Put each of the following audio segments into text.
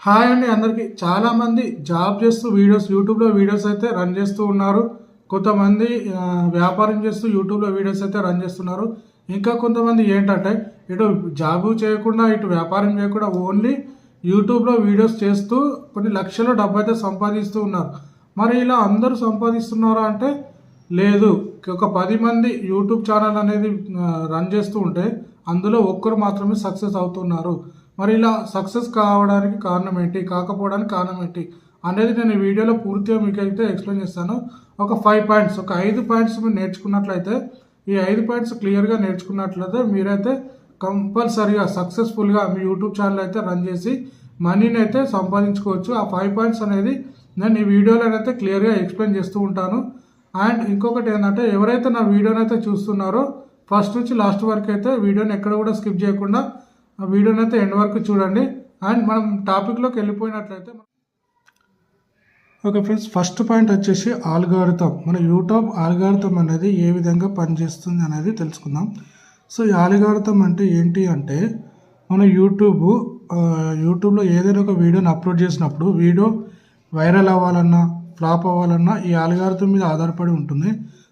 Hi అండి అందరికీ. చాలామంది జాబ్ చేస్తూ యూట్యూబ్లో వీడియోస్ అయితే రన్ చేస్తూ ఉన్నారు. కొంతమంది వ్యాపారం చేస్తూ యూట్యూబ్లో వీడియోస్ అయితే రన్ చేస్తున్నారు. ఇంకా కొంతమంది ఏంటంటే ఇటు జాబు చేయకుండా ఇటు వ్యాపారం చేయకుండా ఓన్లీ యూట్యూబ్లో వీడియోస్ చేస్తూ కొన్ని లక్షల డబ్బు అయితే సంపాదిస్తూ ఉన్నారు. మరి ఇలా అందరూ సంపాదిస్తున్నారా అంటే లేదు. ఒక 10 మంది యూట్యూబ్ ఛానల్ అనేది రన్ చేస్తూ ఉంటే అందులో ఒక్కరు మాత్రమే సక్సెస్ అవుతున్నారు. మరి ఇలా సక్సెస్ కావడానికి కారణం ఏంటి, కాకపోవడానికి కారణం ఏంటి అనేది నేను ఈ వీడియోలో పూర్తిగా మీకు అయితే ఎక్స్ప్లెయిన్ చేస్తాను. ఒక 5 పాయింట్స్, ఒక 5 పాయింట్స్ మీరు నేర్చుకున్నట్లయితే, ఈ 5 పాయింట్స్ క్లియర్గా నేర్చుకున్నట్లయితే మీరైతే కంపల్సరీగా సక్సెస్ఫుల్గా మీ యూట్యూబ్ ఛానల్ అయితే రన్ చేసి మనీని అయితే సంపాదించుకోవచ్చు. ఆ 5 పాయింట్స్ అనేది నేను ఈ వీడియోలో అయితే క్లియర్గా ఎక్స్ప్లెయిన్ చేస్తూ ఉంటాను. అండ్ ఇంకొకటి ఏంటంటే, ఎవరైతే నా వీడియోని అయితే చూస్తున్నారో ఫస్ట్ నుంచి లాస్ట్ వరకు అయితే వీడియోని ఎక్కడ కూడా స్కిప్ చేయకుండా ఆ వీడియోని అయితే ఎండ్ వరకు చూడండి. అండ్ మనం టాపిక్లోకి వెళ్ళిపోయినట్లయితే, ఓకే ఫ్రెండ్స్, ఫస్ట్ పాయింట్ వచ్చేసి ఆల్గారిథం. మన యూట్యూబ్ ఆల్గారిథం అనేది ఏ విధంగా పనిచేస్తుంది అనేది తెలుసుకుందాం. సో ఈ ఆల్గారిథం అంటే ఏంటి అంటే, మన యూట్యూబ్లో ఏదైనా ఒక వీడియోని అప్లోడ్ చేసినప్పుడు వీడియో వైరల్ అవ్వాలన్నా ఫ్లాప్ అవ్వాలన్నా ఈ ఆల్గారిథం మీద ఆధారపడి ఉంటుంది.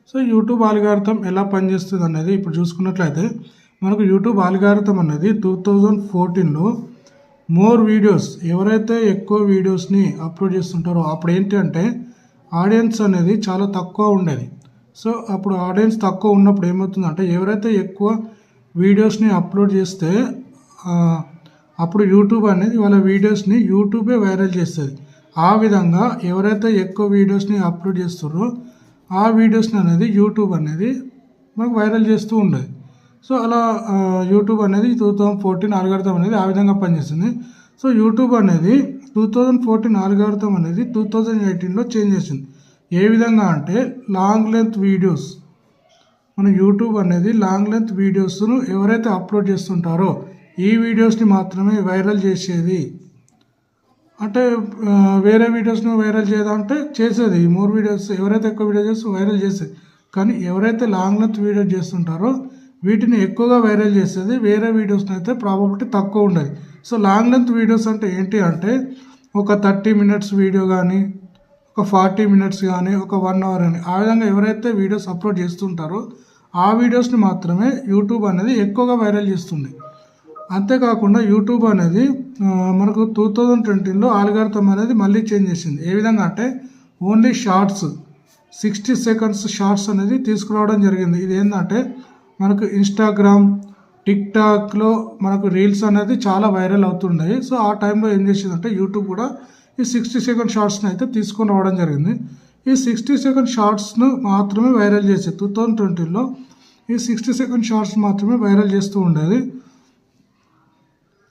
సో యూట్యూబ్ ఆల్గారిథం ఎలా పనిచేస్తుంది అనేది ఇప్పుడు చూసుకున్నట్లయితే, మనకు యూట్యూబ్ ఆల్గారిథం అనేది 2014లో మోర్ వీడియోస్, ఎవరైతే ఎక్కువ వీడియోస్ని అప్లోడ్ చేస్తుంటారో అప్పుడు ఏంటి అంటే ఆడియన్స్ అనేది చాలా తక్కువ ఉండేది. సో అప్పుడు ఆడియన్స్ తక్కువ ఉన్నప్పుడు ఏమవుతుందంటే, ఎవరైతే ఎక్కువ వీడియోస్ని అప్లోడ్ చేస్తే అప్పుడు యూట్యూబ్ అనేది వాళ్ళ వీడియోస్ని యూట్యూబే వైరల్ చేస్తుంది. ఆ విధంగా ఎవరైతే ఎక్కువ వీడియోస్ని అప్లోడ్ చేస్తారో ఆ వీడియోస్ని అనేది యూట్యూబ్ అనేది మనకు వైరల్ చేస్తూ ఉండేది. సో అలా యూట్యూబ్ అనేది 2014 ఆల్గారిథం అనేది ఆ విధంగా పనిచేస్తుంది. సో యూట్యూబ్ అనేది 2014 ఆల్గారిథం అనేది 2018లో చేంజ్ చేసింది. ఏ విధంగా అంటే, లాంగ్ లెంత్ వీడియోస్, మన యూట్యూబ్ అనేది లాంగ్ లెంత్ వీడియోస్ను ఎవరైతే అప్లోడ్ చేస్తుంటారో ఈ వీడియోస్ని మాత్రమే వైరల్ చేసేది. అంటే వేరే వీడియోస్ను వైరల్ చేయదంటే చేసేది. మోర్ వీడియోస్, ఎవరైతే ఎక్కువ వీడియో చేస్తే వైరల్ చేసేది. కానీ ఎవరైతే లాంగ్ లెంత్ వీడియో చేస్తుంటారో వీటిని ఎక్కువగా వైరల్ చేసేది. వేరే వీడియోస్ని అయితే ప్రాబబిలిటీ తక్కువ ఉండదు. సో లాంగ్ లెంత్ వీడియోస్ అంటే ఏంటి అంటే, ఒక 30 మినిట్స్ వీడియో కానీ, ఒక 40 మినిట్స్ కానీ, ఒక 1 అవర్ కానీ, ఆ విధంగా ఎవరైతే వీడియోస్ అప్లోడ్ చేస్తుంటారో ఆ వీడియోస్ని మాత్రమే యూట్యూబ్ అనేది ఎక్కువగా వైరల్ చేస్తుంది. అంతేకాకుండా యూట్యూబ్ అనేది మనకు 2020లో ఆల్గారిథం అనేది మళ్ళీ చేంజ్ చేసింది. ఏ విధంగా అంటే, ఓన్లీ షార్ట్స్, 60 సెకండ్స్ షార్ట్స్ అనేది తీసుకురావడం జరిగింది. ఇది ఏంటంటే, మనకు ఇన్స్టాగ్రామ్, టిక్టాక్లో మనకు రీల్స్ అనేది చాలా వైరల్ అవుతున్నాయి. సో ఆ టైంలో ఏం చేసిందంటే యూట్యూబ్ కూడా ఈ 60 సెకండ్ షార్ట్స్ని అయితే తీసుకొని రావడం జరిగింది. ఈ 60 సెకండ్ షార్ట్స్ను మాత్రమే వైరల్ చేసేది. 2020లో ఈ 60 సెకండ్ షార్ట్స్ మాత్రమే వైరల్ చేస్తూ ఉండేది.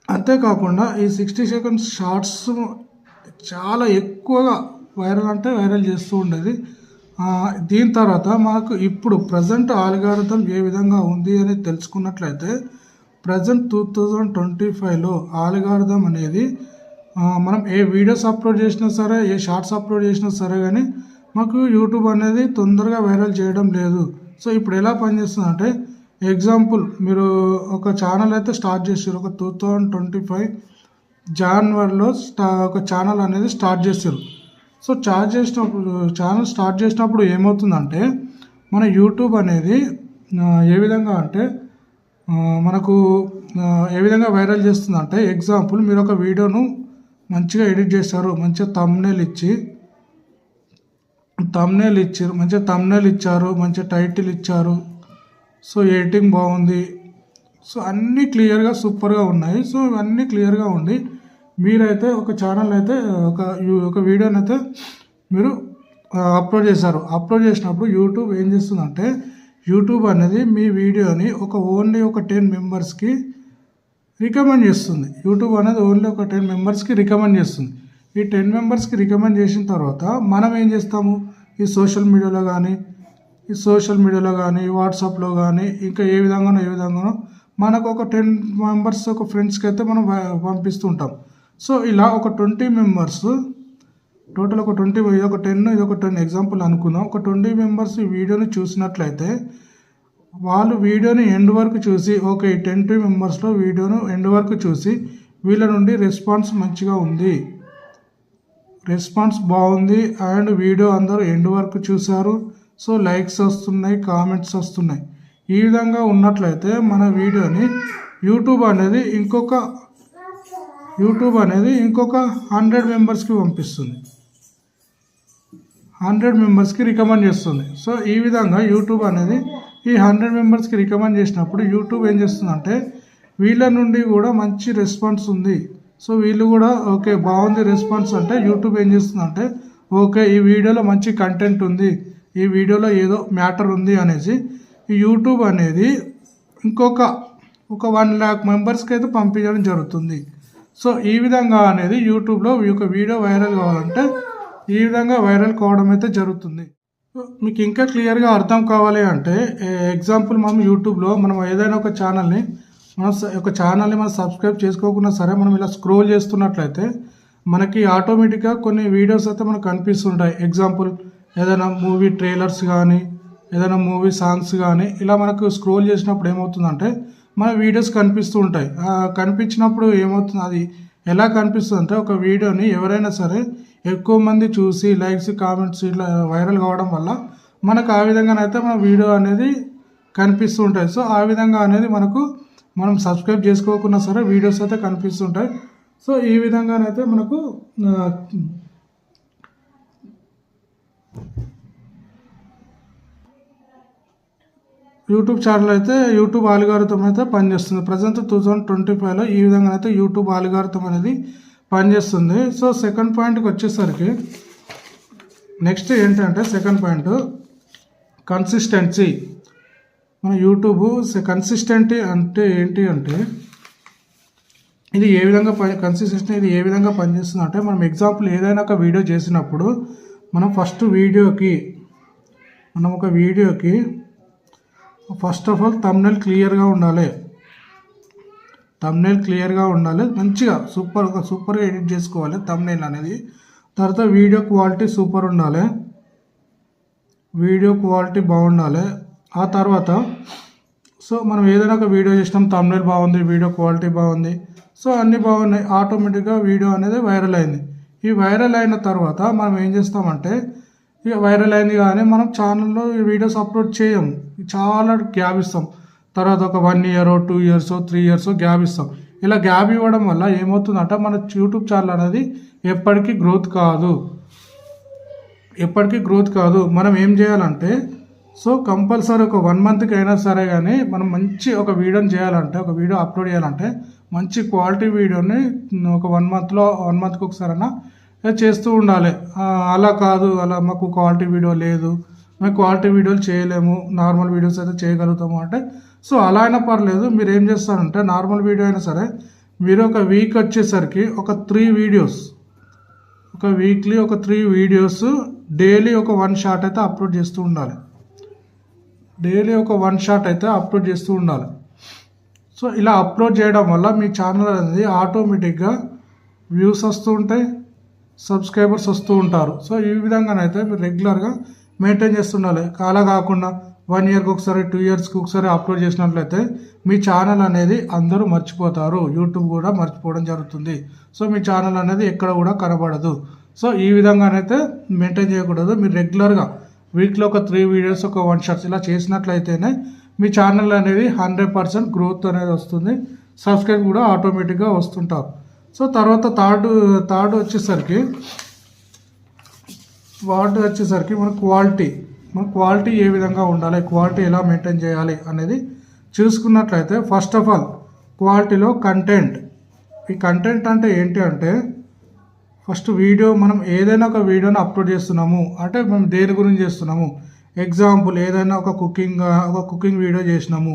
అంతేకాకుండా ఈ 60 సెకండ్స్ షార్ట్స్ చాలా ఎక్కువగా వైరల్ చేస్తూ ఉండేది. దీని తర్వాత మనకు ఇప్పుడు ప్రజెంట్ ఆల్గారిథం ఏ విధంగా ఉంది అని తెలుసుకున్నట్లయితే, ప్రజెంట్ 2025లో ఆల్గారిథం అనేది మనం ఏ వీడియోస్ అప్లోడ్ చేసినా సరే, ఏ షార్ట్స్ అప్లోడ్ చేసినా సరే కానీ మాకు యూట్యూబ్ అనేది తొందరగా వైరల్ చేయడం లేదు. సో ఇప్పుడు ఎలా పనిచేస్తుంది అంటే, ఎగ్జాంపుల్, మీరు ఒక ఛానల్ అయితే స్టార్ట్ చేశారు. ఒక 2025 జనవరిలో ఒక ఛానల్ అనేది స్టార్ట్ చేశారు. సో ఛానల్ స్టార్ట్ చేసినప్పుడు ఏమవుతుందంటే, మన యూట్యూబ్ అనేది ఏ విధంగా అంటే మనకు ఏ విధంగా వైరల్ చేస్తుందంటే, ఎగ్జాంపుల్, మీరు ఒక వీడియోను మంచిగా ఎడిట్ చేశారు, మంచిగా థంబ్నెయిల్ ఇచ్చారు, మంచిగా టైటిల్ ఇచ్చారు. సో ఎడిటింగ్ బాగుంది. సో అన్నీ క్లియర్గా సూపర్గా ఉన్నాయి. సో ఇవన్నీ క్లియర్గా ఉండి మీరైతే ఒక ఛానల్ అయితే ఒక వీడియోని అయితే మీరు అప్లోడ్ చేశారు. అప్లోడ్ చేసినప్పుడు యూట్యూబ్ ఏం చేస్తుందంటే, యూట్యూబ్ అనేది మీ వీడియోని ఓన్లీ ఒక 10 మెంబర్స్కి రికమెండ్ చేస్తుంది. యూట్యూబ్ అనేది ఓన్లీ ఒక 10 మెంబర్స్కి రికమెండ్ చేస్తుంది. ఈ 10 మెంబర్స్కి రికమెండ్ చేసిన తర్వాత మనం ఏం చేస్తాము, ఈ సోషల్ మీడియాలో కానీ వాట్సాప్లో కానీ ఇంకా ఏ విధంగానో మనకు ఒక 10 మెంబర్స్ ఒక ఫ్రెండ్స్కి అయితే మనం పంపిస్తుంటాం. సో ఇలా ఒక 20 మెంబర్స్, టోటల్ ఒక 20, ఇదొక 10 ఎగ్జాంపుల్ అనుకుందాం. ఒక 20 మెంబర్స్ ఈ వీడియోని చూసినట్లయితే వాళ్ళు వీడియోని ఎండ్ వరకు చూసి, ఓకే, ఈ 10 మెంబర్స్లో వీడియోను ఎండ్ వరకు చూసి వీళ్ళ నుండి రెస్పాన్స్ మంచిగా ఉంది, రెస్పాన్స్ బాగుంది అండ్ వీడియో అందరూ ఎండ్ వరకు చూశారు, సో లైక్స్ వస్తున్నాయి, కామెంట్స్ వస్తున్నాయి. ఈ విధంగా ఉన్నట్లయితే మన వీడియోని యూట్యూబ్ అనేది ఇంకొక 100 మెంబర్స్కి పంపిస్తుంది, 100 మెంబర్స్కి రికమెండ్ చేస్తుంది. సో ఈ విధంగా యూట్యూబ్ అనేది ఈ 100 మెంబర్స్కి రికమెండ్ చేసినప్పుడు యూట్యూబ్ ఏం చేస్తుందంటే వీళ్ళ నుండి కూడా మంచి రెస్పాన్స్ ఉంది, సో వీళ్ళు కూడా ఓకే బాగుంది రెస్పాన్స్ అంటే యూట్యూబ్ ఏం చేస్తుందంటే ఓకే ఈ వీడియోలో మంచి కంటెంట్ ఉంది, ఈ వీడియోలో ఏదో మ్యాటర్ ఉంది అనేసి ఈ యూట్యూబ్ అనేది ఒక 1 lakh మెంబర్స్కి అయితే పంపించడం జరుగుతుంది. సో ఈ విధంగా అనేది యూట్యూబ్లో ఈ యొక్క వీడియో వైరల్ కావాలంటే ఈ విధంగా వైరల్ కావడం అయితే జరుగుతుంది. మీకు ఇంకా క్లియర్గా అర్థం కావాలి అంటే ఎగ్జాంపుల్ మనం యూట్యూబ్లో మనం ఏదైనా ఒక ఛానల్ని మనం సబ్స్క్రైబ్ చేసుకోకుండా సరే మనం ఇలా స్క్రోల్ చేస్తున్నట్లయితే మనకి ఆటోమేటిక్గా కొన్ని వీడియోస్ అయితే మనకు కనిపిస్తుంటాయి. ఎగ్జాంపుల్ ఏదైనా మూవీ ట్రైలర్స్ కానీ ఏదైనా మూవీ సాంగ్స్ కానీ ఇలా మనకు స్క్రోల్ చేసినప్పుడు ఏమవుతుందంటే మన వీడియోస్ కనిపిస్తూ ఉంటాయి. కనిపించినప్పుడు ఏమవుతుంది, అది ఎలా కనిపిస్తుంది అంటే ఒక వీడియోని ఎవరైనా సరే ఎక్కువ మంది చూసి లైక్స్ కామెంట్స్ ఇట్లా వైరల్ కావడం వల్ల మనకు ఆ విధంగానైతే మన వీడియో అనేది కనిపిస్తూ ఉంటాయి. సో ఆ విధంగా అనేది మనం సబ్స్క్రైబ్ చేసుకోకుండా సరే వీడియోస్ అయితే కనిపిస్తుంటాయి. సో ఈ విధంగానైతే మనకు యూట్యూబ్ ఛానల్ అయితే యూట్యూబ్ ఆల్గారిథం అయితే పనిచేస్తుంది. ప్రజెంట్ 2025లో ఈ విధంగా అయితే యూట్యూబ్ ఆల్గారిథం అనేది పనిచేస్తుంది. సో సెకండ్ పాయింట్కి వచ్చేసరికి నెక్స్ట్ ఏంటంటే సెకండ్ పాయింట్ కన్సిస్టెన్సీ. మన యూట్యూబ్ కన్సిస్టెంటీ అంటే ఏంటి అంటే ఇది ఏ విధంగా ఇది ఏ విధంగా పనిచేస్తుంది అంటే మనం ఎగ్జాంపుల్ ఏదైనా ఒక వీడియో చేసినప్పుడు మనం ఒక వీడియోకి ఫస్ట్ ఆఫ్ ఆల్ థంబ్నెయిల్ క్లియర్గా ఉండాలి, మంచిగా సూపర్గా ఎడిట్ చేసుకోవాలి థంబ్నెయిల్ అనేది. తర్వాత వీడియో క్వాలిటీ సూపర్ ఉండాలి, వీడియో క్వాలిటీ బాగుండాలి. ఆ తర్వాత సో మనం ఏదైనా ఒక వీడియో చేసినాం, థంబ్నెయిల్ బాగుంది, వీడియో క్వాలిటీ బాగుంది, సో అన్నీ బాగున్నాయి, ఆటోమేటిక్గా వీడియో అనేది వైరల్ అయింది. ఈ వైరల్ అయిన తర్వాత మనం ఏం చేస్తామంటే ఇక వైరల్ అయింది కానీ మనం ఛానల్లో వీడియోస్ అప్లోడ్ చేయము, చాలా గ్యాప్ ఇస్తాం. తర్వాత ఒక 1 year 2 years 3 years గ్యాప్ ఇస్తాం. ఇలా గ్యాప్ ఇవ్వడం వల్ల ఏమవుతుందంటే మన యూట్యూబ్ ఛానల్ అనేది ఎప్పటికీ గ్రోత్ కాదు. మనం ఏం చేయాలంటే సో కంపల్సరీ ఒక 1 monthకి అయినా సరే కానీ మనం మంచి ఒక వీడియోని చేయాలంటే, ఒక వీడియో అప్లోడ్ చేయాలంటే మంచి క్వాలిటీ వీడియోని ఒక 1 monthకి ఒకసారైనా చేస్తూ ఉండాలి. అలా కాదు, అలా మాకు క్వాలిటీ వీడియో లేదు, మేము క్వాలిటీ వీడియోలు చేయలేము, నార్మల్ వీడియోస్ అయితే చేయగలుగుతాము అంటే సో అలా అయినా పర్లేదు. మీరు ఏం చేస్తారంటే నార్మల్ వీడియో అయినా సరే మీరు ఒక వీక్ వచ్చేసరికి ఒక 3 వీడియోస్, ఒక వీక్లీ ఒక 3 వీడియోస్ డైలీ ఒక 1 shot అయితే అప్లోడ్ చేస్తూ ఉండాలి. సో ఇలా అప్లోడ్ చేయడం వల్ల మీ ఛానల్ అనేది ఆటోమేటిక్గా వ్యూస్ వస్తూ ఉంటాయి, సబ్స్క్రైబర్స్ వస్తూ ఉంటారు. సో ఈ విధంగానైతే మీరు రెగ్యులర్గా మెయింటైన్ చేస్తుండాలి. అలా కాకుండా 1 yearకి ఒకసారి 2 yearsకి ఒకసారి అప్లోడ్ చేసినట్లయితే మీ ఛానల్ అనేది అందరూ మర్చిపోతారు, యూట్యూబ్ కూడా మర్చిపోవడం జరుగుతుంది. సో మీ ఛానల్ అనేది ఎక్కడ కూడా కనబడదు. సో ఈ విధంగానైతే మెయింటైన్ చేయకూడదు. మీరు రెగ్యులర్గా వీక్లో ఒక 3 వీడియోస్ ఒక 1 shot ఇలా చేసినట్లయితేనే మీ ఛానల్ అనేది 100% గ్రోత్ అనేది వస్తుంది, సబ్స్క్రైబ్ కూడా ఆటోమేటిక్గా వస్తుంటారు. సో తర్వాత థర్డ్ వచ్చేసరికి మన క్వాలిటీ ఏ విధంగా ఉండాలి, క్వాలిటీ ఎలా మెయింటైన్ చేయాలి అనేది చూసుకున్నట్లయితే ఫస్ట్ ఆఫ్ ఆల్ క్వాలిటీలో కంటెంట్. ఈ కంటెంట్ అంటే ఏంటి అంటే ఫస్ట్ వీడియో మనం ఏదైనా ఒక వీడియోని అప్లోడ్ చేస్తున్నాము అంటే మనం దేని గురించి చేస్తున్నాము. ఎగ్జాంపుల్ ఏదైనా ఒక కుకింగ్ వీడియో చేసినాము,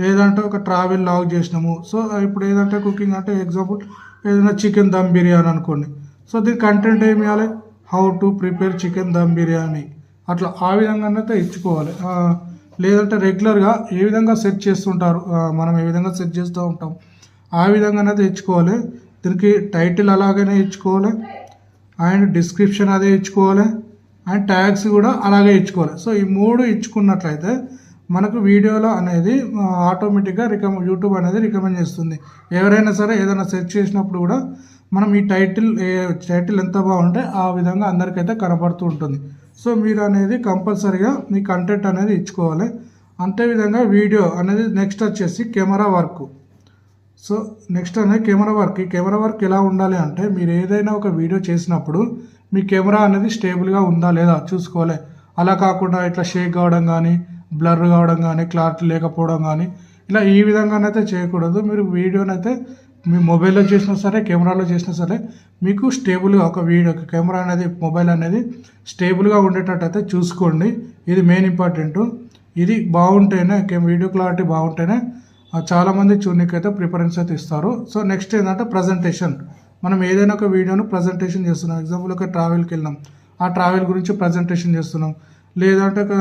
లేదంటే ఒక ట్రావెల్ లాగ్ చేసినాము. సో ఇప్పుడు ఏదంటే కుకింగ్ అంటే ఎగ్జాంపుల్ ఏదైనా చికెన్ దమ్ బిర్యానీ అనుకోండి. సో దీని కంటెంట్ ఏమి ఇవ్వాలి, how to prepare chicken dum biryani, అట్లా ఆ విధంగానైతే ఇచ్చుకోవాలి. లేదంటే రెగ్యులర్గా ఏ విధంగా సెట్ చేస్తుంటారు, మనం ఏ విధంగా సెట్ చేస్తూ ఉంటాం ఆ విధంగానైతే ఇచ్చుకోవాలి. దీనికి టైటిల్ అలాగనే ఇచ్చుకోవాలి, అండ్ డిస్క్రిప్షన్ అదే ఇచ్చుకోవాలి, అండ్ ట్యాగ్స్ కూడా అలాగే ఇచ్చుకోవాలి. సో ఈ 3 ఇచ్చుకున్నట్లయితే మనకు వీడియోలో అనేది ఆటోమేటిక్గా యూట్యూబ్ అనేది రికమెండ్ చేస్తుంది. ఎవరైనా సరే ఏదైనా సెర్చ్ చేసినప్పుడు కూడా మనం ఈ టైటిల్ ఎంత బాగుంటే ఆ విధంగా అందరికైతే కనపడుతూ ఉంటుంది. సో మీరు అనేది కంపల్సరీగా మీ కంటెంట్ అనేది ఇచ్చుకోవాలి. అంతేవిధంగా వీడియో అనేది నెక్స్ట్ వచ్చేసి కెమెరా వర్క్. సో నెక్స్ట్ అనేది కెమెరా వర్క్. ఈ కెమెరా వర్క్ ఎలా ఉండాలి అంటే మీరు ఏదైనా ఒక వీడియో చేసినప్పుడు మీ కెమెరా అనేది స్టేబుల్గా ఉందా లేదా చూసుకోవాలి. అలా కాకుండా ఇట్లా షేక్ కావడం కానీ, బ్లర్ కావడం కానీ, క్లారిటీ లేకపోవడం కానీ ఇలా ఈ విధంగానైతే చేయకూడదు. మీరు వీడియోనైతే మీ మొబైల్లో చేసినా సరే, కెమెరాలో చేసినా సరే మీకు స్టేబుల్గా ఒక కెమెరా అనేది మొబైల్ అనేది స్టేబుల్గా ఉండేటట్టు అయితే చూసుకోండి. ఇది మెయిన్ ఇంపార్టెంట్. ఇది బాగుంటేనే వీడియో క్లారిటీ బాగుంటేనే చాలామంది చూడనీకైతే ప్రిఫరెన్స్ అయితే ఇస్తారు. సో నెక్స్ట్ ఏంటంటే ప్రజెంటేషన్. మనం ఏదైనా ఒక వీడియోను ప్రజెంటేషన్ చేస్తున్నాం. ఎగ్జాంపుల్ ఒక ట్రావెల్కి వెళ్ళినాం, ఆ ట్రావెల్ గురించి ప్రజెంటేషన్ చేస్తున్నాం. లేదంటే ఒక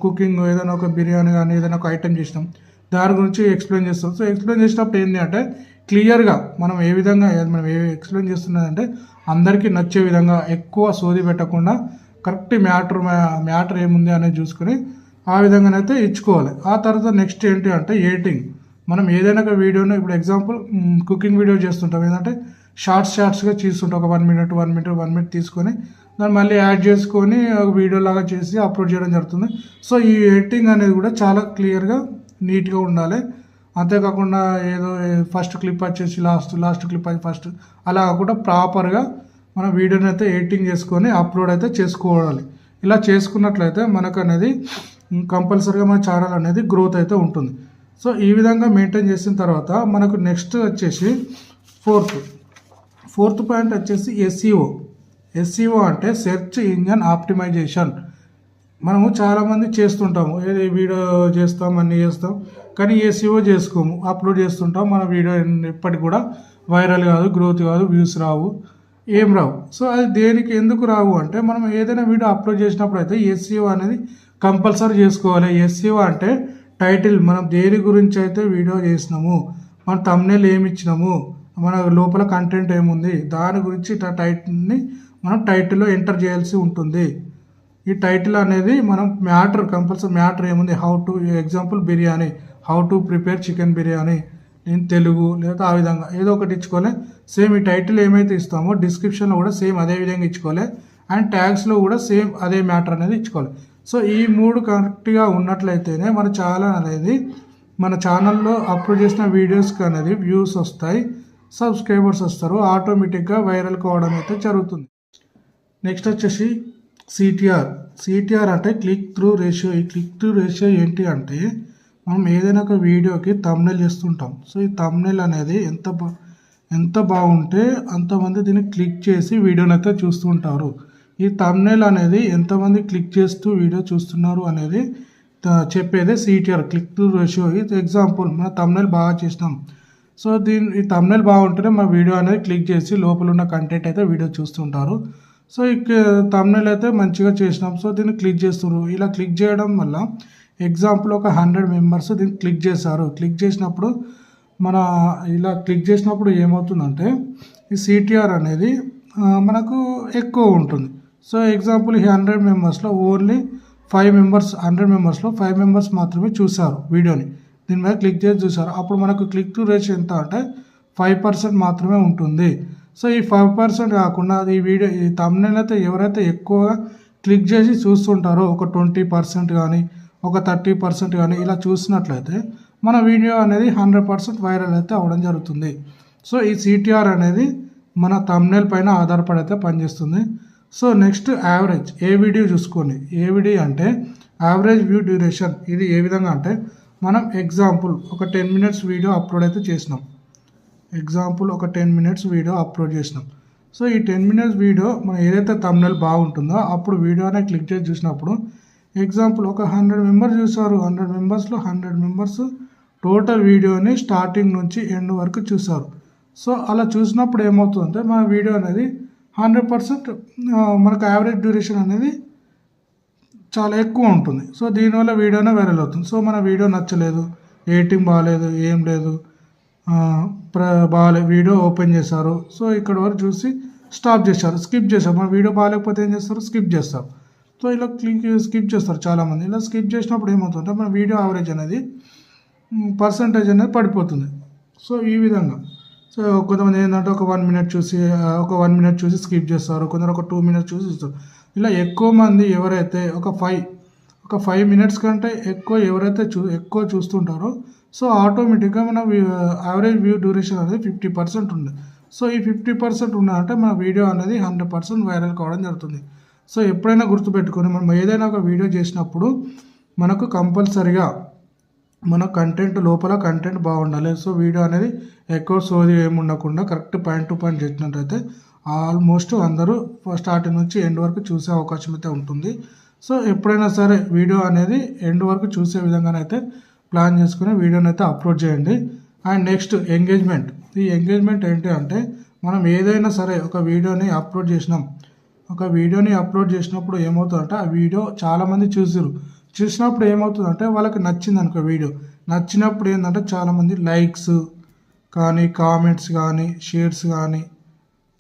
కుకింగ్ ఏదైనా ఒక బిర్యానీ కానీ ఏదైనా ఒక ఐటెం చేసినాం, దాని గురించి ఎక్స్ప్లెయిన్ చేస్తాం. సో ఎక్స్ప్లెయిన్ చేసినప్పుడు ఏంటి అంటే క్లియర్గా మనం ఏ విధంగా ఎక్స్ప్లెయిన్ చేస్తున్నదంటే అందరికీ నచ్చే విధంగా ఎక్కువ సోది పెట్టకుండా కరెక్ట్ మ్యాటర్ ఏముంది అనేది చూసుకొని ఆ విధంగానైతే ఇచ్చుకోవాలి. ఆ తర్వాత నెక్స్ట్ ఏంటి అంటే ఎడిటింగ్. మనం ఏదైనా ఒక వీడియోను ఇప్పుడు ఎగ్జాంపుల్ కుకింగ్ వీడియో చేస్తుంటాం. ఏంటంటే షార్ట్స్గా చూస్తుంటాం. ఒక 1 మినిట్ తీసుకొని దాన్ని మళ్ళీ యాడ్ చేసుకొని ఒక వీడియో లాగా చేసి అప్లోడ్ చేయడం జరుగుతుంది. సో ఈ ఎడిటింగ్ అనేది కూడా చాలా క్లియర్గా నీట్గా ఉండాలి. అంతేకాకుండా ఏదో ఫస్ట్ క్లిప్ వచ్చేసి లాస్ట్ క్లిప్ అది ఫస్ట్ అలా కాకుండా ప్రాపర్గా మన వీడియోని అయితే ఎడిటింగ్ చేసుకొని అప్లోడ్ అయితే చేసుకోవాలి. ఇలా చేసుకున్నట్లయితే మనకు అనేది కంపల్సరీగా మన ఛానల్ అనేది గ్రోత్ అయితే ఉంటుంది. సో ఈ విధంగా మెయింటైన్ చేసిన తర్వాత మనకు నెక్స్ట్ వచ్చేసి ఫోర్త్ పాయింట్ వచ్చేసి ఎస్ఈఓ అంటే సెర్చ్ ఇంజన్ ఆప్టిమైజేషన్. మనము చాలామంది చేస్తుంటాము, ఏది వీడియో చేస్తాం అన్నీ చేస్తాం కానీ ఎస్ఈఓ చేసుకోము, అప్లోడ్ చేస్తుంటాం. మన వీడియో ఎప్పటికి కూడా వైరల్ కాదు, గ్రోత్ కాదు, వ్యూస్ రావు, ఏం రావు. సో అది దేనికి ఎందుకు రావు అంటే మనం ఏదైనా వీడియో అప్లోడ్ చేసినప్పుడు అయితే ఎస్ఈఓ అనేది కంపల్సరీ చేసుకోవాలి. ఎస్ఈఓ అంటే టైటిల్, మనం దేని గురించి అయితే వీడియో చేసినాము, మన థంబ్నెయిల్ ఏమి ఇచ్చినాము, మన లోపల కంటెంట్ ఏముంది, దాని గురించి టైటిల్ని మనం టైటిల్లో ఎంటర్ చేయాల్సి ఉంటుంది. ఈ టైటిల్ అనేది మనం కంపల్సరీ మ్యాటర్ ఏముంది, example biryani, how to prepare chicken biryani in Telugu, లేదా ఆ విధంగా ఏదో ఒకటి ఇచ్చుకోవాలి. సేమ్ ఈ టైటిల్ ఏమైతే ఇస్తామో డిస్క్రిప్షన్లో కూడా సేమ్ అదే విధంగా ఇచ్చుకోవాలి. అండ్ ట్యాగ్స్లో కూడా సేమ్ అదే మ్యాటర్ అనేది ఇచ్చుకోవాలి. సో ఈ 3 కరెక్ట్గా ఉన్నట్లయితేనే మన ఛానల్లో అప్లోడ్ చేసిన వీడియోస్కి అనేది వ్యూస్ వస్తాయి, సబ్స్క్రైబర్స్ వస్తారు, ఆటోమేటిక్గా వైరల్ కావడం అయితే జరుగుతుంది. నెక్స్ట్ వచ్చేసి సిటిఆర్ అంటే క్లిక్ త్రూ రేషియో. ఈ క్లిక్ త్రూ రేషియో ఏంటి అంటే మనం ఏదైనా ఒక వీడియోకి థంబ్నెయిల్ చేస్తుంటాం. సో ఈ థంబ్నెయిల్ అనేది ఎంత బాగుంటే అంతమంది దీన్ని క్లిక్ చేసి వీడియోని అయితే చూస్తూ ఉంటారు. ఈ థంబ్నెయిల్ అనేది ఎంతమంది క్లిక్ చేస్తూ వీడియో చూస్తున్నారు అనేది చెప్పేదే సిటిఆర్, క్లిక్ త్రూ రేషియో. ఇది ఎగ్జాంపుల్ మన థంబ్నెయిల్ బాగా చేసినాం, సో ఈ థంబ్నెయిల్ బాగుంటేనే మన వీడియో అనేది క్లిక్ చేసి లోపల ఉన్న కంటెంట్ అయితే వీడియో చూస్తుంటారు. సో ఈ థంబ్నెయిల్ అయితే మంచిగా చేసినాం, సో దీన్ని క్లిక్ చేస్తున్నారు. ఇలా క్లిక్ చేయడం వల్ల ఎగ్జాంపుల్ ఒక 100 మెంబర్స్ దీన్ని క్లిక్ చేశారు. క్లిక్ చేసినప్పుడు ఇలా క్లిక్ చేసినప్పుడు ఏమవుతుందంటే ఈ సిటిఆర్ అనేది మనకు ఎక్కువ ఉంటుంది. సో ఎగ్జాంపుల్ ఈ 100 మెంబర్స్లో ఓన్లీ 5 మెంబర్స్ 100 మెంబర్స్లో 5 మెంబర్స్ మాత్రమే చూశారు వీడియోని, దీని మీద క్లిక్ చేసి చూసారు. అప్పుడు మనకు క్లిక్ టు రేషియో ఎంత అంటే 5% మాత్రమే ఉంటుంది. సో ఈ 5% కాకుండా ఈ థంబ్నెయిల్ అయితే ఎవరైతే ఎక్కువగా క్లిక్ చేసి చూస్తుంటారో ఒక 20% కానీ ఒక 30% కానీ ఇలా చూసినట్లయితే మన వీడియో అనేది 100% వైరల్ అయితే అవ్వడం జరుగుతుంది. సో ఈ సిటిఆర్ అనేది మన థంబ్నెయిల్ పైన ఆధారపడి అయితే పనిచేస్తుంది. సో నెక్స్ట్ యావరేజ్, ఏవిడి చూసుకోండి. ఏవిడి అంటే యావరేజ్ వ్యూ డ్యూరేషన్. ఇది ఏ విధంగా అంటే మనం ఎగ్జాంపుల్ ఒక 10 మినిట్స్ వీడియో అప్లోడ్ అయితే చేసినాం. సో ఈ 10 మినిట్స్ వీడియో మనం ఏదైతే థంబ్నెయిల్ బాగుంటుందో అప్పుడు వీడియో అనేది క్లిక్ చేసి చూసినప్పుడు ఎగ్జాంపుల్ ఒక 100 మెంబర్స్ చూసారు. 100 మెంబర్స్లో 100 మెంబర్స్ టోటల్ వీడియోని స్టార్టింగ్ నుంచి ఎండ్ వరకు చూసారు. సో అలా చూసినప్పుడు ఏమవుతుందంటే మన వీడియో అనేది 100% మనకు యావరేజ్ డ్యూరేషన్ అనేది చాలా ఎక్కువ ఉంటుంది. సో దీనివల్ల వీడియోనే వైరల్ అవుతుంది. సో మన వీడియో నచ్చలేదు, ఎడిటింగ్ బాగాలేదు, ఏం లేదు, వీడియో ఓపెన్ చేశారు. సో ఇక్కడ వరకు చూసి స్కిప్ చేశారు. మన వీడియో బాగాలేకపోతే ఏం చేస్తారు, స్కిప్ చేస్తారు. సో ఇలా స్కిప్ చేస్తారు చాలామంది. ఇలా స్కిప్ చేసినప్పుడు ఏమవుతుందంటే మన వీడియో యావరేజ్ అనేది పర్సంటేజ్ అనేది పడిపోతుంది. సో ఈ విధంగా సో కొంతమంది ఏంటంటే ఒక 1 మినిట్ చూసి ఒక 1 మినిట్ చూసి స్కిప్ చేస్తారు, కొందరు ఒక 2 మినిట్స్ చూసి చూస్తారు. ఇలా ఎక్కువ మంది ఎవరైతే ఒక 5 మినిట్స్ కంటే ఎవరైతే ఎక్కువ చూస్తుంటారో సో ఆటోమేటిక్గా మన యావరేజ్ వ్యూ డ్యూరేషన్ అనేది 50% ఉంది. సో ఈ 50% ఉన్నదంటే మన వీడియో అనేది 100% వైరల్ కావడం జరుగుతుంది. సో ఎప్పుడైనా గుర్తుపెట్టుకొని మనం ఏదైనా ఒక వీడియో చేసినప్పుడు మనకు కంపల్సరిగా మన కంటెంట్ బాగుండాలి. సో వీడియో అనేది ఎక్కువ సోది ఏమి ఉండకుండా కరెక్ట్ పాయింట్ టు పాయింట్ చేసినట్టయితే ఆల్మోస్ట్ అందరూ స్టార్టింగ్ నుంచి ఎండ్ వరకు చూసే అవకాశం అయితే ఉంటుంది. సో ఎప్పుడైనా సరే వీడియో అనేది ఎండ్ వరకు చూసే విధంగానైతే ప్లాన్ చేసుకుని వీడియోని అయితే అప్లోడ్ చేయండి. And next engagement. ఈ ఎంగేజ్మెంట్ ఏంటి అంటే మనం ఏదైనా సరే ఒక వీడియోని అప్లోడ్ చేసినప్పుడు ఏమవుతుందంటే ఆ వీడియో చాలామంది చూసినప్పుడు ఏమవుతుందంటే వాళ్ళకి నచ్చింది అనుకో వీడియో, నచ్చినప్పుడు ఏంటంటే చాలామంది లైక్స్ కానీ కామెంట్స్ కానీ షేర్స్ కానీ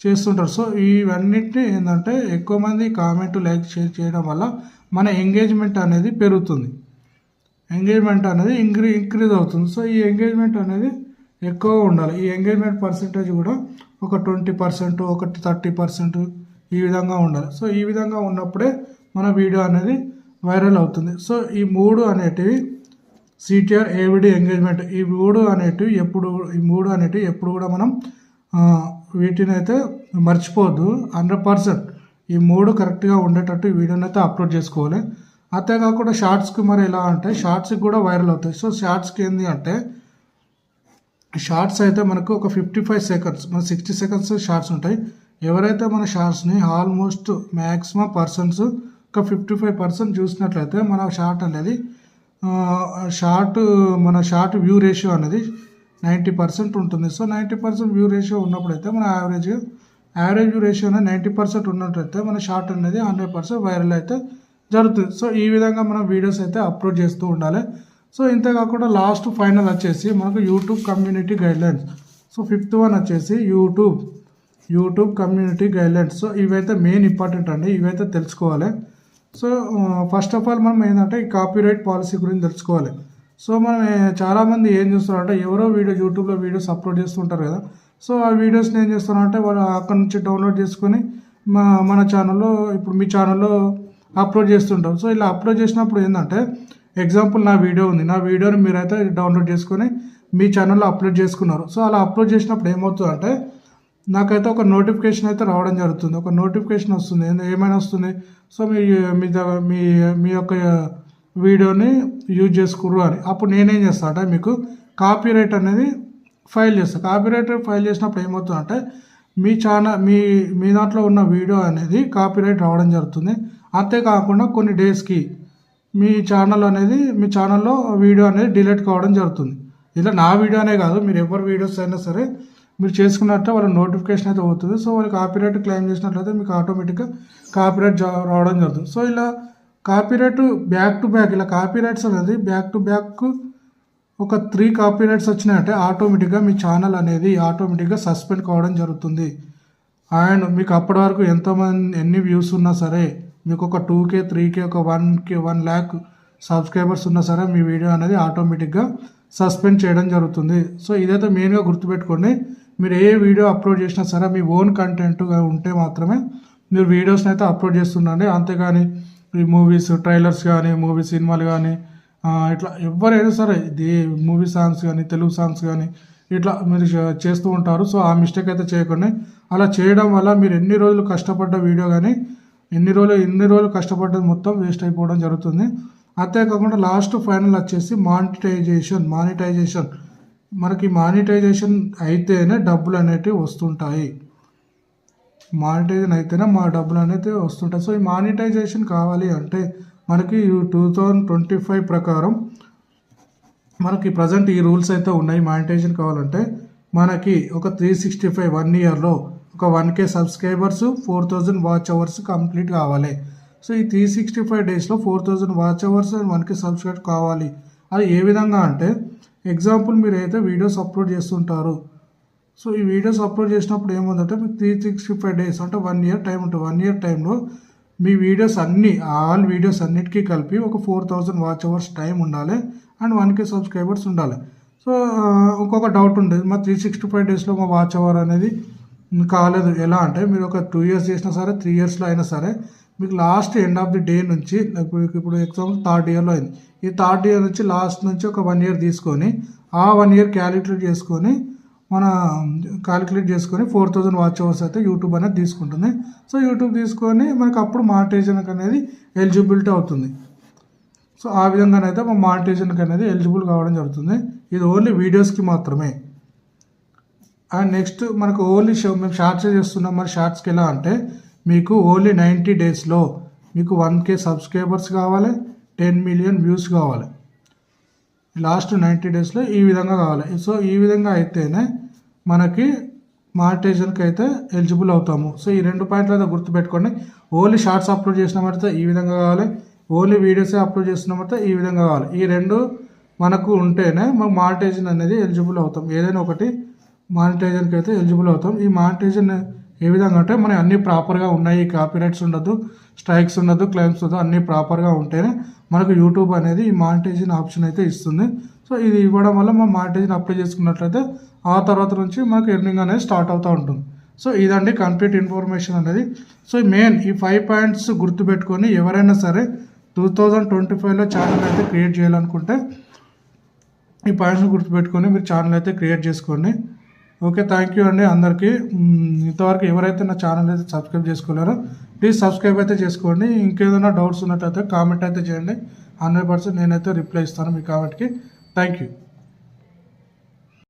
చేస్తుంటారు. సో ఇవన్నిటిని ఏంటంటే ఎక్కువ మంది కామెంట్ లైక్ షేర్ చేయడం వల్ల మన ఎంగేజ్మెంట్ అనేది పెరుగుతుంది, ఎంగేజ్మెంట్ అనేది ఇంక్రీజ్ అవుతుంది. సో ఈ ఎంగేజ్మెంట్ అనేది ఎక్కువగా ఉండాలి. ఈ ఎంగేజ్మెంట్ పర్సంటేజ్ కూడా ఒక 20%, ఒక 30% ఈ విధంగా ఉండాలి. సో ఈ విధంగా ఉన్నప్పుడే మన వీడియో అనేది వైరల్ అవుతుంది. సో ఈ మూడు అనేటివి సిటిఆర్, ఏవిడి, ఎంగేజ్మెంట్ ఈ మూడు అనేటివి ఎప్పుడు కూడా మనం వీటిని అయితే మర్చిపోవద్దు. 100% ఈ మూడు కరెక్ట్గా ఉండేటట్టు ఈ వీడియోని అయితే అప్లోడ్ చేసుకోవాలి. అంతేకాకుండా షార్ట్స్కి మరి ఎలా అంటే షార్ట్స్కి కూడా వైరల్ అవుతాయి. సో షార్ట్స్కి ఏంటి అంటే షార్ట్స్ అయితే మనకు ఒక 55 సెకండ్స్, మన 60 సెకండ్స్ షార్ట్స్ ఉంటాయి. ఎవరైతే మన షార్ట్స్ని ఆల్మోస్ట్ మ్యాక్సిమం పర్సన్స్ ఒక 55% చూసినట్లయితే మన షార్ట్ వ్యూ రేషియో అనేది 90% ఉంటుంది. సో 90% వ్యూ రేషియో ఉన్నప్పుడైతే మన యావరేజ్ వ్యూ రేషియో అనేది 90% ఉన్నట్లయితే మన షార్ట్ అనేది 100% వైరల్ అయితే జరుగుతుంది. సో ఈ విధంగా మనం వీడియోస్ అయితే అప్లోడ్ చేస్తూ ఉండాలి. సో ఇంతేకాకుండా లాస్ట్ ఫైనల్ వచ్చేసి మనకు YouTube community guidelines. So 5th one వచ్చేసి యూట్యూబ్ కమ్యూనిటీ గైడ్లైన్స్. సో ఇవైతే మెయిన్ ఇంపార్టెంట్ అండి, ఇవైతే తెలుసుకోవాలి. సో ఫస్ట్ ఆఫ్ ఆల్ మనం ఏంటంటే ఈ కాపీరైట్ పాలసీ గురించి తెలుసుకోవాలి. సో మనం చాలామంది ఏం చేస్తారంటే ఎవరో యూట్యూబ్లో వీడియోస్ అప్లోడ్ చేస్తుంటారు కదా. సో ఆ వీడియోస్ని ఏం చేస్తారంటే వాళ్ళు అక్కడ నుంచి డౌన్లోడ్ చేసుకొని మన ఛానల్లో ఇప్పుడు మీ ఛానల్లో అప్లోడ్ చేస్తుంటాం. సో ఇలా అప్లోడ్ చేసినప్పుడు ఏంటంటే ఎగ్జాంపుల్ నా వీడియోని మీరైతే డౌన్లోడ్ చేసుకొని మీ ఛానల్లో అప్లోడ్ చేసుకున్నారు. సో అలా అప్లోడ్ చేసినప్పుడు ఏమవుతుందంటే నాకైతే ఒక నోటిఫికేషన్ అయితే రావడం జరుగుతుంది, ఒక నోటిఫికేషన్ వస్తుంది. ఏమైనా వస్తుంది, సో మీ యొక్క వీడియోని యూజ్ చేసుకుర్రు అని. అప్పుడు నేనేం చేస్తాను అంటే మీకు కాపీరైట్ అనేది ఫైల్ చేస్తాను. కాపీరైట్ ఫైల్ చేసినప్పుడు ఏమవుతుందంటే మీ దాంట్లో ఉన్న వీడియో అనేది కాపీరైట్ రావడం జరుగుతుంది. అంతేకాకుండా కొన్ని డేస్కి మీ ఛానల్లో వీడియో అనేది డిలీట్ కావడం జరుగుతుంది. ఇలా నా వీడియో అనే కాదు, మీరు ఎవరి వీడియోస్ అయినా సరే మీరు చేసుకున్నట్టే వాళ్ళ నోటిఫికేషన్ అయితే అవుతుంది. సో వాళ్ళు కాపీరైట్ క్లెయిమ్ చేసినట్లయితే మీకు ఆటోమేటిక్గా కాపీరైట్ రావడం జరుగుతుంది. సో ఇలా కాపీరైట్ బ్యాక్ టు బ్యాక్, ఇలా కాపీరైట్స్ అనేది బ్యాక్ టు బ్యాక్ ఒక 3 కాపీరైట్స్ వచ్చినాయంటే ఆటోమేటిక్గా మీ ఛానల్ అనేది ఆటోమేటిక్గా సస్పెండ్ కావడం జరుగుతుంది. అండ్ మీకు అప్పటి వరకు ఎన్ని వ్యూస్ ఉన్నా సరే, మీకు ఒక 2K 3K ఒక 1 lakh సబ్స్క్రైబర్స్ ఉన్నా సరే మీ వీడియో అనేది ఆటోమేటిక్గా సస్పెండ్ చేయడం జరుగుతుంది. సో ఇదైతే మెయిన్గా గుర్తుపెట్టుకోండి. మీరు ఏ వీడియో అప్లోడ్ చేసినా సరే మీ ఓన్ కంటెంట్గా ఉంటే మాత్రమే మీరు వీడియోస్ని అయితే అప్లోడ్ చేస్తుండండి. అంతేగాని ఈ మూవీస్ ట్రైలర్స్ కానీ, సినిమాలు కానీ, ఇట్లా ఎవరైనా సరే ఇది మూవీ సాంగ్స్ కానీ, తెలుగు సాంగ్స్ కానీ ఇట్లా మీరు చేస్తూ ఉంటారు. సో ఆ మిస్టేక్ అయితే చేయకండి. అలా చేయడం వల్ల మీరు ఎన్ని రోజులు కష్టపడ్డ వీడియో కానీ ఎన్ని రోజులు కష్టపడ్డది మొత్తం వేస్ట్ అయిపోవడం జరుగుతుంది. అంతేకాకుండా లాస్ట్ ఫైనల్ వచ్చేసి మానిటైజేషన్. మనకి మానిటైజేషన్ అయితేనే డబ్బులు అనేటివి వస్తుంటాయి. మానిటైజేషన్ అయితేనే మా డబ్బులు అనేది వస్తుంటాయి. సో ఈ మానిటైజేషన్ కావాలి అంటే మనకి 2025 ప్రకారం మనకి ప్రజెంట్ ఈ రూల్స్ అయితే ఉన్నాయి. మానిటైజేషన్ కావాలంటే మనకి ఒక 365 1 ఇయర్లో ఒక 1K subscribers 4000 watch hours complete కావాలి. సో ఈ 365 డేస్లో 4000 watch hours and 1K subscribe కావాలి. అది ఏ విధంగా అంటే ఎగ్జాంపుల్ మీరు అయితే వీడియోస్ అప్లోడ్ చేస్తుంటారు. సో ఈ వీడియోస్ అప్లోడ్ చేసినప్పుడు ఏముందంటే మీకు 365 డేస్ అంటే 1 year టైం ఉంటుంది. 1 year టైంలో మీ వీడియోస్ అన్నీ ఆల్ వీడియోస్ అన్నిటికీ కలిపి ఒక 4000 వాచ్ అవర్స్ టైం ఉండాలి అండ్ 1K సబ్స్క్రైబర్స్ ఉండాలి. సో ఇంకొక డౌట్ ఉండేది, మరి 365 డేస్లో మా వాచ్ అవర్ అనేది కాలేదు ఎలా అంటే, మీరు ఒక 2 ఇయర్స్ చేసినా సరే 3 ఇయర్స్లో అయినా సరే మీకు last end of the day నుంచి ఇప్పుడు ఎగ్జాంపుల్ థర్డ్ ఇయర్లో అయింది, ఈ థర్డ్ ఇయర్ నుంచి లాస్ట్ నుంచి ఒక 1 ఇయర్ తీసుకొని ఆ 1 ఇయర్ క్యాలిక్యులేట్ చేసుకొని 4000 వాచ్ అవర్స్ అయితే యూట్యూబ్ అనేది తీసుకుంటుంది. సో యూట్యూబ్ తీసుకొని మనకు అప్పుడు మానిటైజేషన్ అనేది ఎలిజిబిలిటీ అవుతుంది. సో ఆ విధంగానైతే మా మానిటైజేషన్ అనేది ఎలిజిబుల్ కావడం జరుగుతుంది. ఇది ఓన్లీ వీడియోస్కి మాత్రమే. అండ్ నెక్స్ట్ మనకు ఓన్లీ మేము షార్ట్స్ చేస్తున్నాం. మరి షార్ట్స్కి ఎలా అంటే మీకు ఓన్లీ 90 డేస్లో మీకు 1K సబ్స్క్రైబర్స్ కావాలి, 10 మిలియన్ వ్యూస్ కావాలి. లాస్ట్ 90 డేస్లో ఈ విధంగా కావాలి. సో ఈ విధంగా అయితేనే మనకి మానిటైజేషన్కి అయితే ఎలిజిబుల్ అవుతాము. సో ఈ 2 పాయింట్లు అయితే గుర్తుపెట్టుకోండి. ఓన్లీ షార్ట్స్ అప్లోడ్ చేసినామంటే ఈ విధంగా కావాలి, ఓన్లీ వీడియోసే అప్లోడ్ చేసినామంటే ఈ విధంగా కావాలి. ఈ 2 మనకు ఉంటేనే మనం మానిటైజేషన్ అనేది ఎలిజిబుల్ అవుతాం. ఏదైనా ఒకటి మానిటైజేషన్కి అయితే ఎలిజిబుల్ అవుతాం. ఈ మానిటైజేషన్ ఏ విధంగా అంటే మనకి అన్నీ ప్రాపర్గా ఉన్నాయి, కాపీరైట్స్ ఉండదు, స్ట్రైక్స్ ఉండదు, క్లెయిమ్స్ ఉండదు, అన్నీ ప్రాపర్గా ఉంటేనే మనకు యూట్యూబ్ అనేది ఈ మానిటైజేషన్ ఆప్షన్ అయితే ఇస్తుంది. సో ఇది ఇవ్వడం వల్ల మనం మానిటైజేషన్ అప్లై చేసుకున్నట్లయితే ఆ తర్వాత నుంచి మనకు ఎర్నింగ్ అనేది స్టార్ట్ అవుతూ ఉంటుంది. సో ఇదండి కంప్లీట్ ఇన్ఫర్మేషన్ అనేది. సో మెయిన్ ఈ 5 పాయింట్స్ గుర్తుపెట్టుకొని ఎవరైనా సరే 2025లో ఛానల్ అయితే క్రియేట్ చేయాలనుకుంటే ఈ పాయింట్స్ గుర్తుపెట్టుకొని మీరు ఛానల్ అయితే క్రియేట్ చేసుకోండి. ఓకే, థ్యాంక్ యూ అండి అందరికీ. ఇంతవరకు ఎవరైతే నా ఛానల్ అయితే సబ్స్క్రైబ్ చేసుకోలేరో ప్లీజ్ సబ్స్క్రైబ్ అయితే చేసుకోండి. ఇంకేదైనా డౌట్స్ ఉన్నట్టయితే కామెంట్ అయితే చేయండి. 100% నేనైతే రిప్లై ఇస్తాను మీ కామెంట్కి. Thank you.